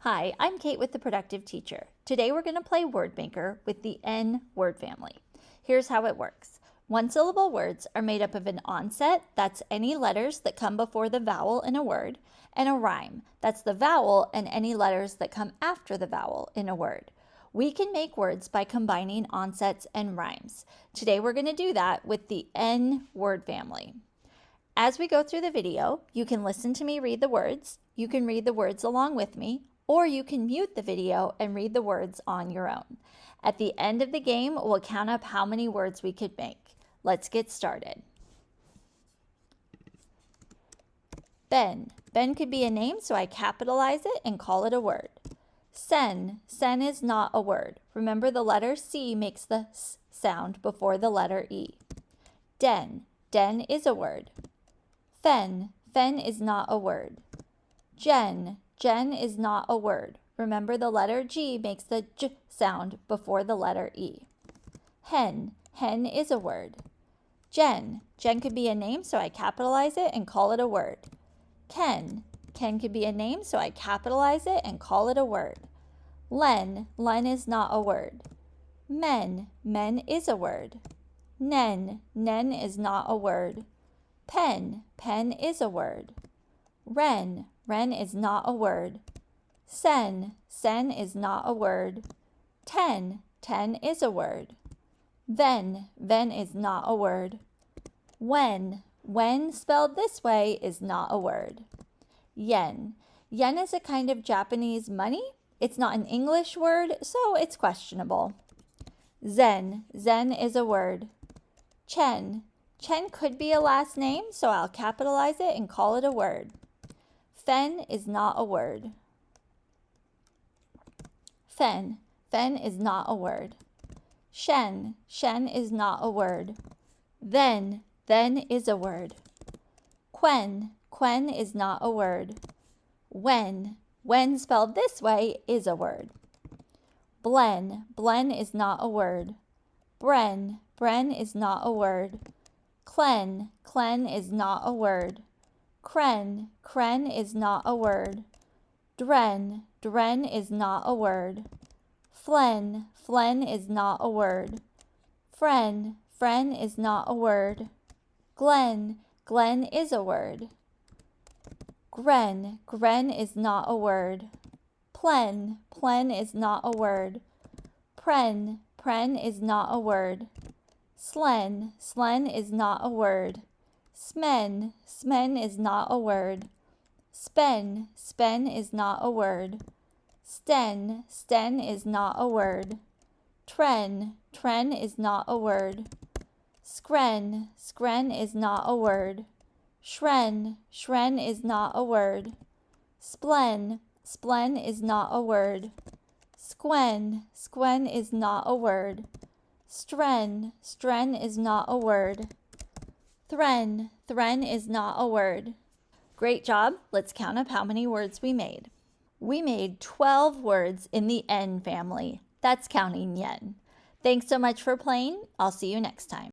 Hi, I'm Kate with The Productive Teacher. Today we're going to play Word Maker with the N word family. Here's how it works. One-syllable words are made up of an onset, that's any letters that come before the vowel in a word, and a rime, that's the vowel and any letters that come after the vowel in a word. We can make words by combining onsets and rhymes. Today we're going to do that with the N word family. As we go through the video, you can listen to me read the words, you can read the words along with me, or you can mute the video and read the words on your own. At the end of the game, we'll count up how many words we could make. Let's get started. Ben. Ben could be a name, so I capitalize it and call it a word. Sen. Sen is not a word. Remember, the letter C makes the S sound before the letter E. Den. Den is a word. Fen. Fen is not a word. Gen. Gen is not a word. Remember, the letter G makes the J sound before the letter E. Hen. Hen is a word. Jen. Jen could be a name, so I capitalize it and call it a word. Ken. Ken could be a name, so I capitalize it and call it a word. Len. Len is not a word. Men. Men is a word. Nen. Nen is not a word. Pen. Pen is a word. Ren. Ren is not a word. Sen. Sen is not a word. Ten. Ten is a word. Ven. Ven is not a word. Wen. Wen spelled this way is not a word. Yen. Yen is a kind of Japanese money. It's not an English word, so it's questionable. Zen. Zen is a word. Chen. Chen could be a last name, so I'll capitalize it and call it a word. Fen is not a word. Fen. Fen is not a word. Shen. Shen is not a word. Then. Then is a word. Quen. Quen is not a word. When. When spelled this way is a word. Blen. Blen is not a word. Bren. Bren is not a word. Clen. Clen is not a word. Kren. Kren is not a word. Dren. Dren is not a word. Flen. Flen is not a word. Fren. Fren is not a word. Glen. Glen is a word. Gren. Gren is not a word. Plen. Plen is not a word. Pren. Pren is not a word. Slen. Slen is not a word. Smen. Smen is not a word. Spen. Spen is not a word. Sten. Sten is not a word. Tren. Tren is not a word. Skren. Skren is not a word. Shren. Shren is not a word. Splen. Splen is not a word. Squen. Squen is not a word. Stren. Stren is not a word. Thren. Thren is not a word. Great job. Let's count up how many words we made. We made 12 words in the N family. That's counting yen. Thanks so much for playing. I'll see you next time.